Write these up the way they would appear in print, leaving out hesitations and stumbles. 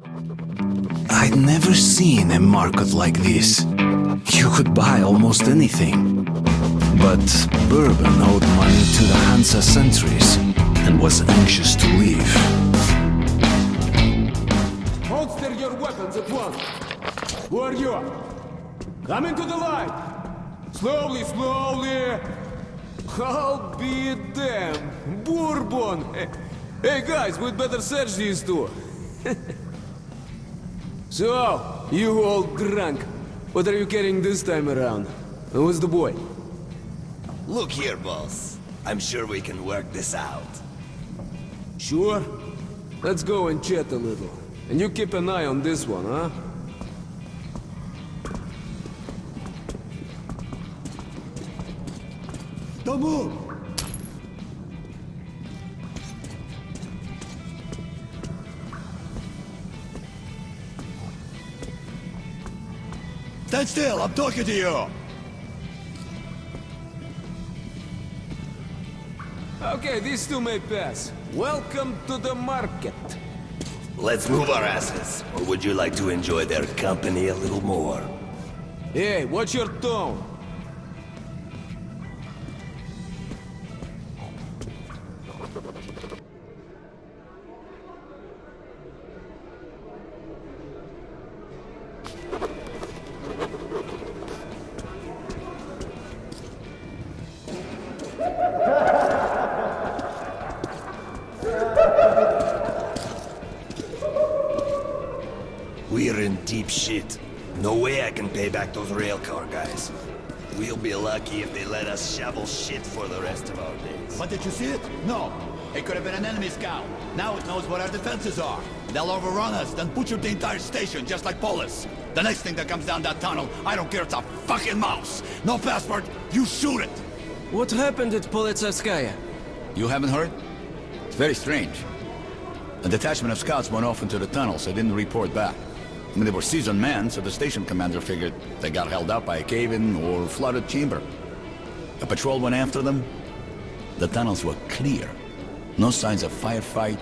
I'd never seen a market like this. You could buy almost anything. But Bourbon owed money to the Hansa sentries and was anxious to leave. Holster your weapons at once. Who are you? Come into the light. Slowly, slowly. I'll be damned. Bourbon. Hey guys, we'd better search these two. So, you old drunk. What are you carrying this time around? Who's the boy? Look here, boss. I'm sure we can work this out. Sure? Let's go and chat a little. And you keep an eye on this one, huh? Don't move! Stand still, I'm talking to you! Okay, these two may pass. Welcome to the market. Let's move our asses. Or would you like to enjoy their company a little more? Hey, watch your tone. We're in deep shit. No way I can pay back those railcar guys. We'll be lucky if they let us shovel shit for the rest of our days. But did you see it? No. It could have been an enemy scout. Now it knows what our defenses are. They'll overrun us, then butcher the entire station, just like Polis. The next thing that comes down that tunnel, I don't care, it's a fucking mouse. No passport, you shoot it. What happened at Politsevskaya? You haven't heard? It's very strange. A detachment of scouts went off into the tunnel, so they didn't report back. I mean, they were seasoned men, so the station commander figured they got held up by a cave-in or flooded chamber. A patrol went after them. The tunnels were clear. No signs of firefight,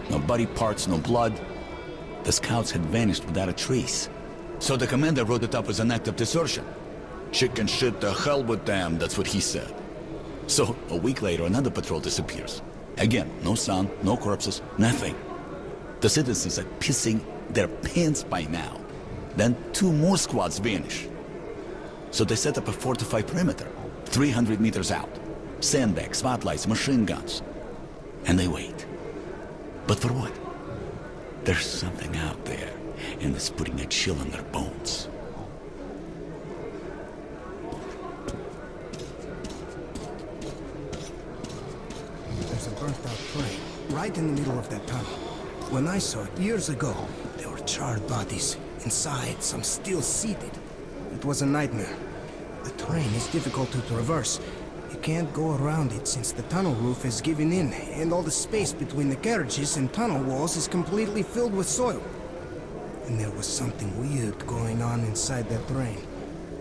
no body parts, no blood. The scouts had vanished without a trace. So the commander wrote it up as an act of desertion. Chicken shit, the hell with them, that's what he said. So, a week later, another patrol disappears. Again, no sound, no corpses, nothing. The citizens are pissing their pants by now. Then 2 more squads vanish. So they set up a fortified perimeter, 300 meters out. Sandbags, spotlights, machine guns. And they wait. But for what? There's something out there, and it's putting a chill in their bones. There's a burnt-out train right in the middle of that tunnel. When I saw it years ago, there were charred bodies. Inside, some still seated. It was a nightmare. The train is difficult to traverse. You can't go around it since the tunnel roof is giving in, and all the space between the carriages and tunnel walls is completely filled with soil. And there was something weird going on inside that train.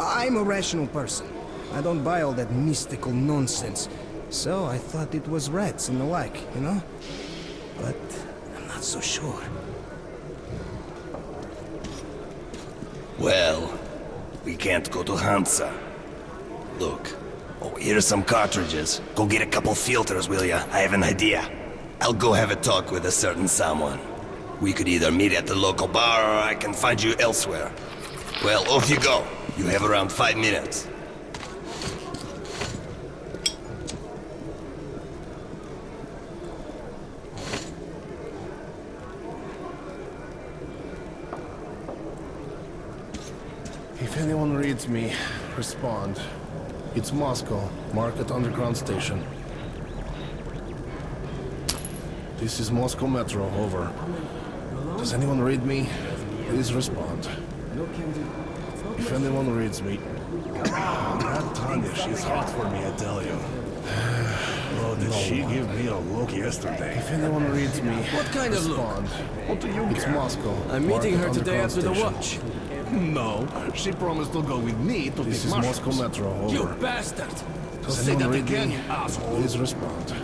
I'm a rational person. I don't buy all that mystical nonsense. So I thought it was rats and the like, you know? But I'm not so sure. Well, we can't go to Hansa. Look, here's some cartridges. Go get a couple filters, will ya? I have an idea. I'll go have a talk with a certain someone. We could either meet at the local bar or I can find you elsewhere. Well, off you go. You have around 5 minutes. If anyone reads me, respond. It's Moscow, Market Underground Station. This is Moscow Metro, over. Does anyone read me? Please respond. If anyone reads me... That Tanya, she's hot for me, I tell you. Oh, did she give me a look yesterday? If anyone reads me, What kind of look? respond. What do you It's Moscow. I'm meeting her Market today Underground after the Station. watch. No, she promised to go with me to This is Moscow Metro, over. You bastard! Does Say anyone that read again, me? you asshole. Please respond.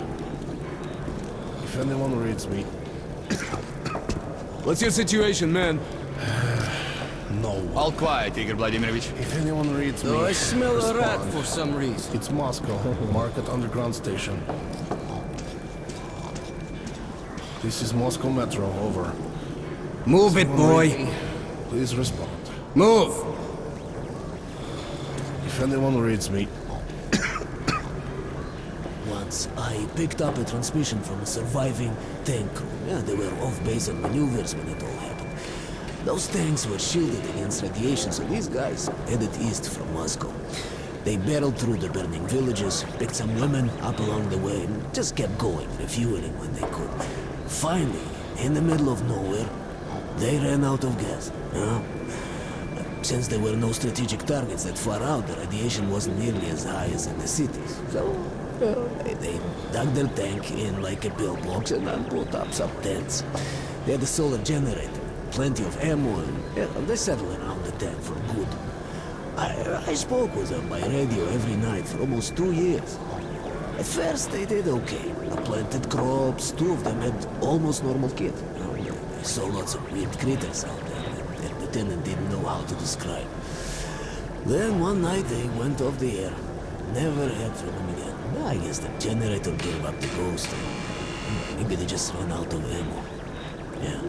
If anyone reads me... What's your situation, man? No. All quiet, Igor Vladimirovich. If anyone reads me, Oh, I smell a rat respond. for some reason. It's Moscow, Market Underground Station. This is Moscow Metro, over. Move it, Anyone read boy. me? Please respond. Move! If anyone reads me, Once, I picked up a transmission from a surviving tank crew. Yeah, they were off-base on maneuvers when it all happened. Those tanks were shielded against radiation, so these guys headed east from Moscow. They barreled through the burning villages, picked some women up along the way, and just kept going, refueling when they could. Finally, in the middle of nowhere, they ran out of gas. Since there were no strategic targets that far out, the radiation wasn't nearly as high as in the cities. So, they dug their tank in like a pillbox and then put up some tents. They had a solar generator, plenty of ammo, and they settled around the tank for good. I spoke with them by radio every night for almost 2 years. At first, they did okay. Planted crops, 2 of them had almost normal kids. I saw lots of weird critters out there that their lieutenant didn't know how to describe. Then one night they went off the air. Never heard from them again. I guess the generator gave up the ghost. Maybe they just ran out of ammo. Yeah.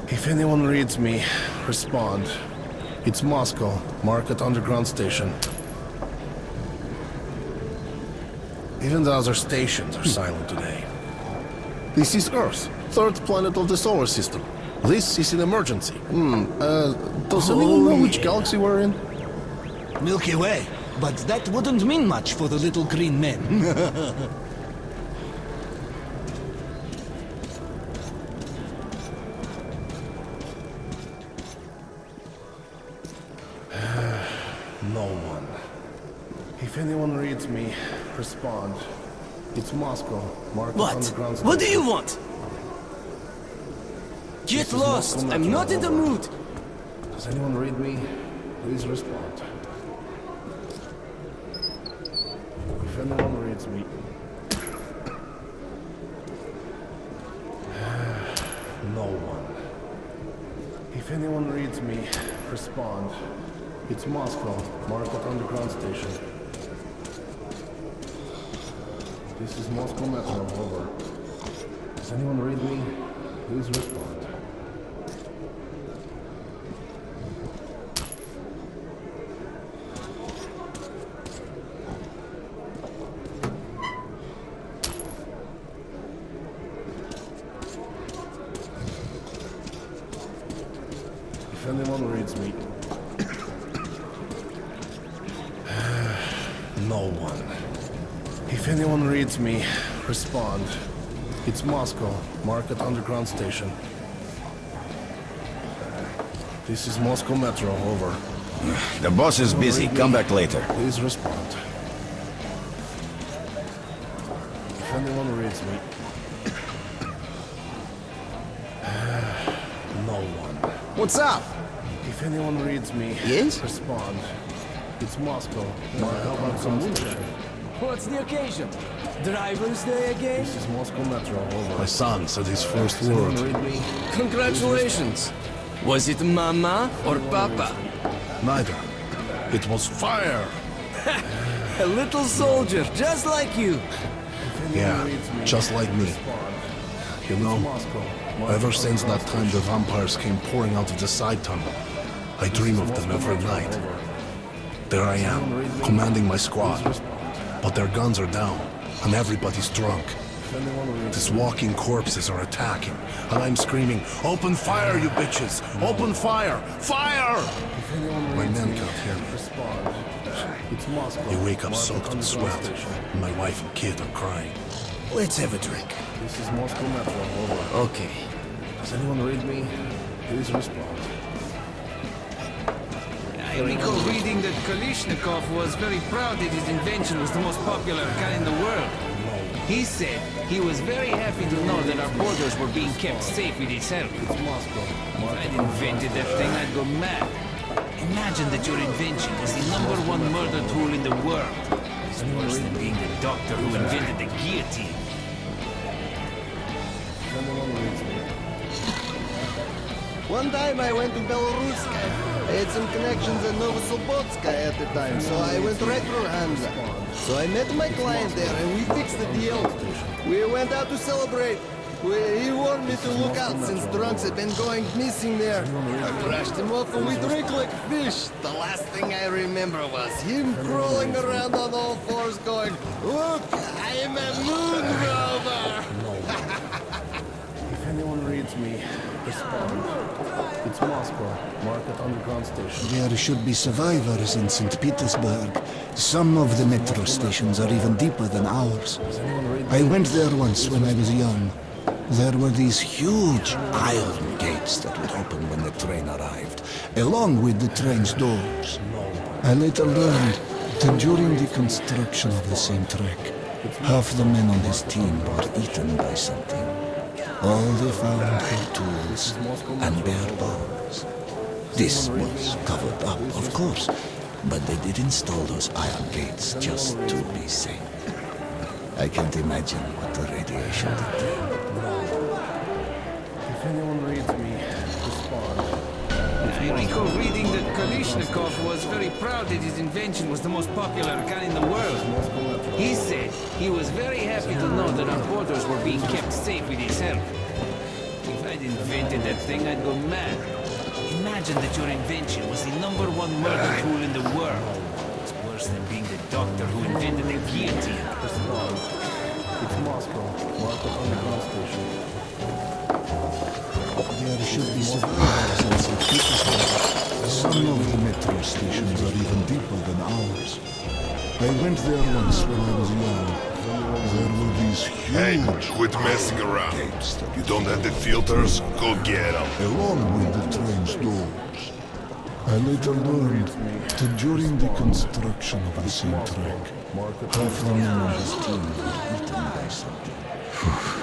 if anyone reads me, respond. It's Moscow, Market Underground Station. Even the other stations are silent today. This is Earth, 3rd planet of the solar system. This is an emergency. Does anyone know which galaxy we're in? Milky Way. But that wouldn't mean much for the little green men. No one. If anyone reads me, respond. It's Moscow, Market What? Underground Station. What do you want? Get is lost! Moscow I'm Metro, not in the over. mood! Does anyone read me? Please respond. If anyone reads me... No one. If anyone reads me, respond. It's Moscow, Market Underground Station. This is Moscow Metro, over. Does anyone read me? Please respond. If anyone reads me... No one. If anyone reads me, respond. It's Moscow, Market Underground Station. This is Moscow Metro, over. The boss is busy. Read me. Come back later. Please respond. If anyone reads me... No one. What's up? If anyone reads me, Yes? respond. It's Moscow, Market Underground Station. What's the occasion? Driver's Day again? This is Moscow Metro, over. My son said his first Does anyone word. read me? Congratulations! Was it Mama or Papa? Neither. It was fire! A little soldier, just like you! If anyone Yeah, reads me, just like me. respond. You know, Moscow, ever since that time the vampires came pouring out of the side tunnel, I dream of them every night. There I am, commanding my squad. But their guns are down, and everybody's drunk. These walking corpses are attacking, and I'm screaming, "Open fire, you bitches! Open fire! Fire!" My men can't hear me. They wake up soaked in sweat, and my wife and kid are crying. Let's have a drink. This is Moscow Metro, over. Okay. Does anyone read me? Please respond. I recall reading that Kalishnikov was very proud that his invention was the most popular gun in the world. He said he was very happy to know that our borders were being kept safe with his help. It's Moscow. If I'd invented that thing, I'd go mad. Imagine that your invention was the #1 murder tool in the world. It's worse than being the doctor who invented the guillotine. If anyone reads One time I went to Belarus. I had some connections in Novosobotsk at the time, so I went right through Hansa. So I met my client there and we fixed the deal. We went out to celebrate. He warned me to look out since drunks had been going missing there. I brushed him off and we drank like fish. The last thing I remember was him crawling around on all fours going, "Look, I am a moon rover!" If anyone reads me, respond. It's Moscow. Mark it underground station. There should be survivors in St. Petersburg. Some of the metro stations are even deeper than ours. I went there once when I was young. There were these huge iron gates that would open when the train arrived, along with the train's doors. I later learned that during the construction of the same track, half the men on his team were eaten by something. All they found were tools and bare bones. This was covered up, of course, but they did install those iron gates just to be safe. I can't imagine what the radiation did there. If anyone reads me, respond. I recall reading that Kalishnikov was very proud that his invention was the most popular gun in the world. He said he was very happy to know that our borders were being kept safe with his help. If I'd invented that thing, I'd go mad. Imagine that your invention was the #1 murder tool in the world. It's worse than being the doctor who invented the guillotine. Respond. It's Moscow. Mark it underground station. There should be survivors in St. Petersburg. Some of the metro stations are even deeper than ours. I went there once when I was young. There were these Hey, huge quit messing around. gates that You don't have the filters? Go get them. along with the train's doors. I later learned that during the construction of the same track, half the men on his team were eaten by something.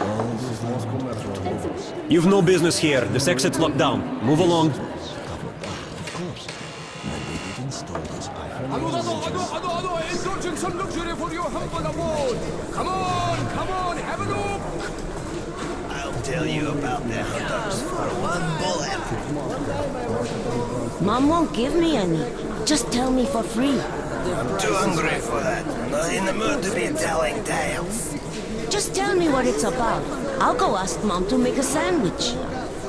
All the Moscow metro tools You've no business here. This exit's locked down. Move along. covered up, of course, but they did install those iron Hello, indulgence and luxury for your humble abode. Come on, have a look. I'll tell you about the hunters for one bullet. Mom won't give me any. Just tell me for free. I'm too hungry for that. Not in the mood to be telling tales. Just tell me what it's about. I'll go ask Mom to make a sandwich.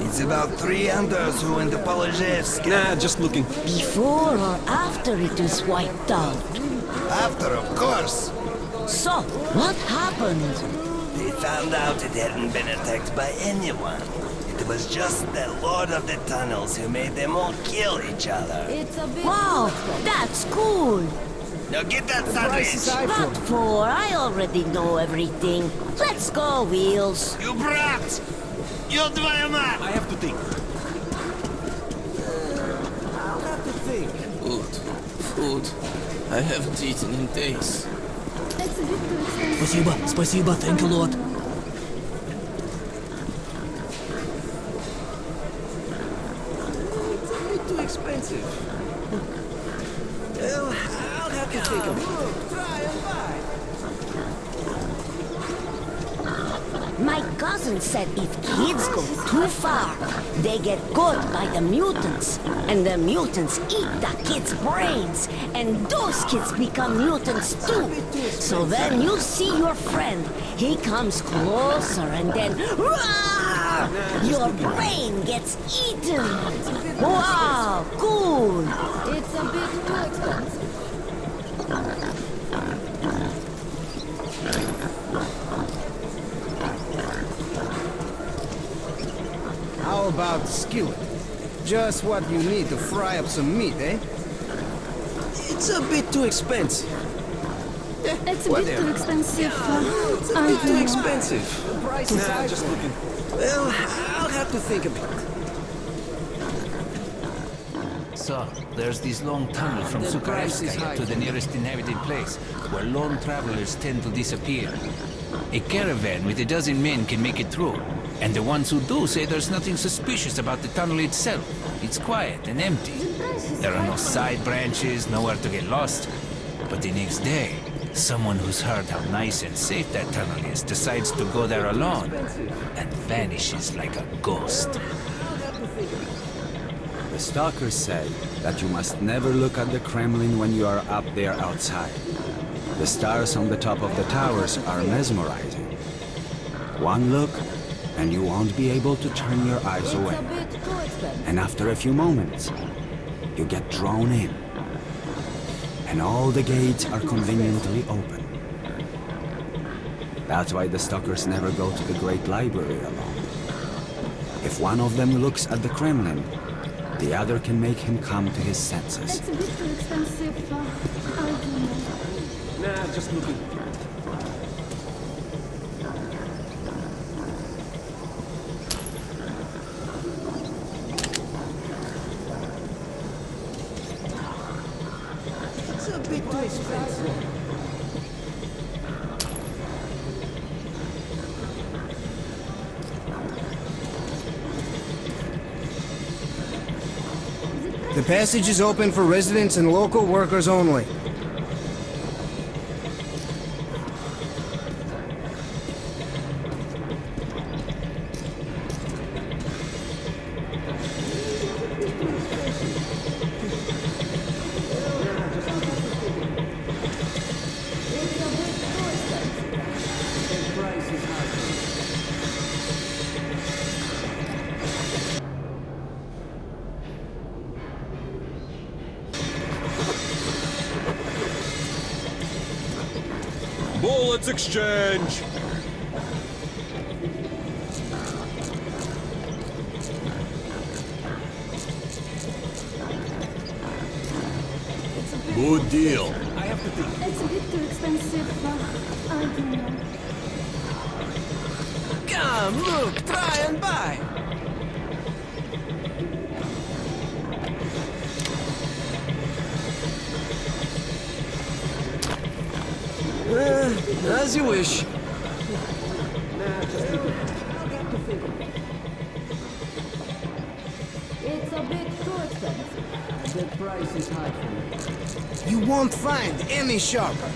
It's about 3 hunters who went to Polozhevsk. Nah, just looking. Before or after it was wiped out. After, of course. So, what happened? They found out it hadn't been attacked by anyone. It was just the Lord of the Tunnels who made them all kill each other. Wow, that's cool. Now get that sandwich! What for? I already know everything. Let's go, Wheels. You brat! You твою мать! I have to think. I'll have to think. Food. I haven't eaten in days. Спасибо, thank you, Lord. It's a bit too expensive. Well, I'll have to think of it. My cousin said if kids go too far, they get caught by the mutants. And the mutants eat the kids' brains. And those kids become mutants too. So then you see your friend. He comes closer and then... Rah! Your brain gets eaten. Wow, cool. It's a bit too expensive. How about skillet? Just what you need to fry up some meat, eh? It's a bit too expensive. It's a bit too expensive. It's a bit too expensive. Nah, just looking. Well, I'll have to think of it. So, there's this long tunnel from Sukharevskaya to the nearest inhabited place, where lone travelers tend to disappear. A caravan with 12 men can make it through, and the ones who do say there's nothing suspicious about the tunnel itself. It's quiet and empty. There are no side branches, nowhere to get lost. But the next day, someone who's heard how nice and safe that tunnel is decides to go there alone, and vanishes like a ghost. stalkers say that you must never look at the Kremlin when you are up there outside. The stars on the top of the towers are mesmerizing. One look, and you won't be able to turn your eyes away. And after a few moments, you get drawn in. And all the gates are conveniently open. That's why the stalkers never go to the Great Library alone. If one of them looks at the Kremlin, the other can make him come to his senses. It's a bit too expensive. I don't know. Nah, just looking. It's a bit too expensive. The passage is open for residents and local workers only. Bullets exchange! Good deal. I have to think. It's a bit too expensive. I don't know. Come, look, try and buy. As you wish. It's a bit too expensive. The price is high for me. You won't find any sharper.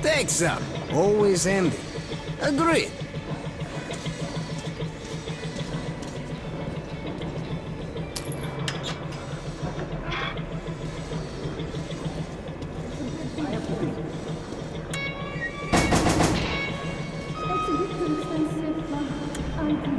Take some. Always handy. Agreed. It's a bit too expensive. I don't know.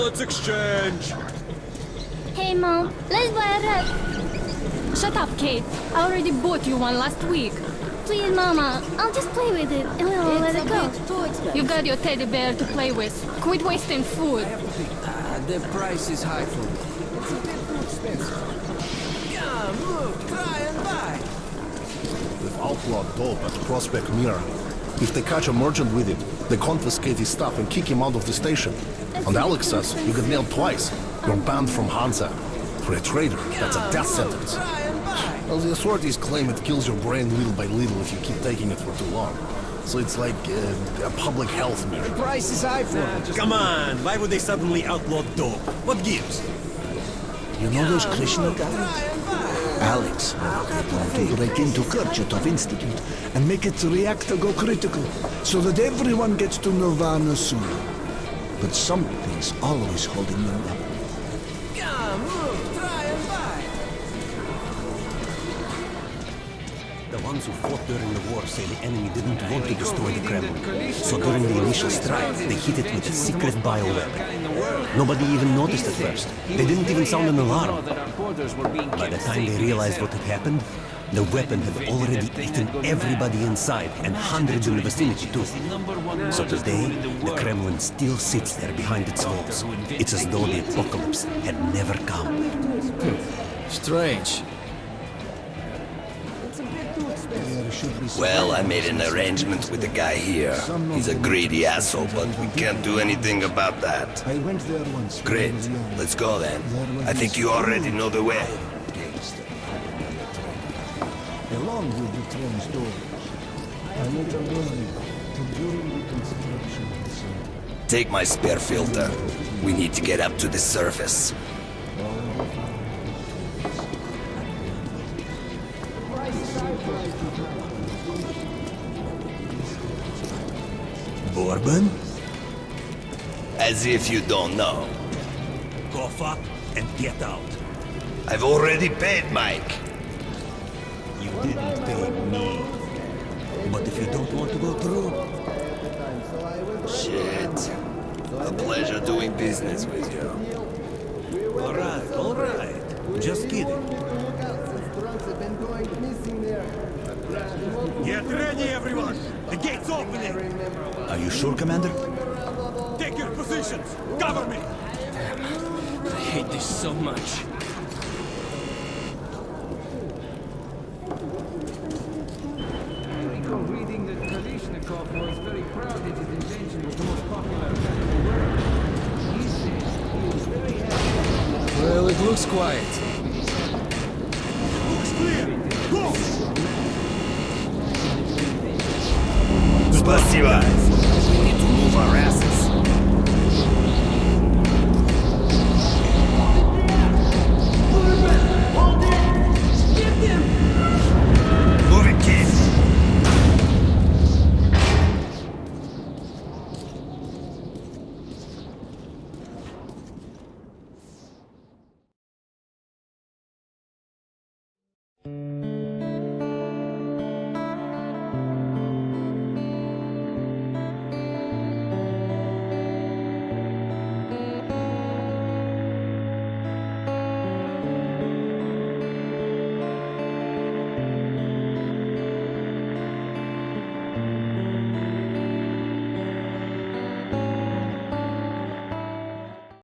Bullets exchange! Hey, Mom, let's buy a rat. Shut up, Kate. I already bought you one last week. Please, Mama, I'll just play with it and we'll let it go. You got your teddy bear to play with. Quit wasting food. The price is high for me. It's a bit too expensive. Come, look, try and buy. They've outlawed dope at Prospect Mirror. If they catch a merchant with it, they confiscate his stuff and kick him out of the station. And Alex says you get nailed twice. You're banned from Hansa. For a traitor, that's a death sentence. Well, the authorities claim it kills your brain little by little if you keep taking it for too long. So it's like a public health measure. The price is high for it. Come on, why would they suddenly outlaw dope? What gives? You know those Krishna guys? Alex wanted to break into Kurchatov Institute and make its reactor go critical so that everyone gets to Nirvana soon. But something's always holding them up. Come, look, try and buy. The ones who fought during the war say the enemy didn't want to destroy the Kremlin. So during the initial strike, they hit it with a secret bioweapon. Nobody even noticed at first. They didn't even sound an alarm. By the time they realized what had happened, the weapon had already eaten everybody inside, and hundreds in the vicinity too. So today, the Kremlin still sits there behind its walls. It's as though the apocalypse had never come. Strange. Well, I made an arrangement with the guy here. He's a greedy asshole, but we can't do anything about that. I went there once. Great. Let's go then. I think you already know the way. Along with the train story, I later learned that during the construction, Take my spare filter. We need to get up to the surface. Bourbon? As if you don't know. Cough up and get out. I've already paid Mike. You didn't pay me. But if you don't want to go through... Shit. A pleasure doing business with you. All right. Just kidding. Get ready, everyone! The gate's opening! Are you sure, Commander? Take your positions! Cover me! I hate this so much. Reading that Kalashnikov was very proud that his invention was the most popular gun in the world. He says he was very happy. Well, it looks quiet. Looks clear! Go! Spasiba! We need to move our ass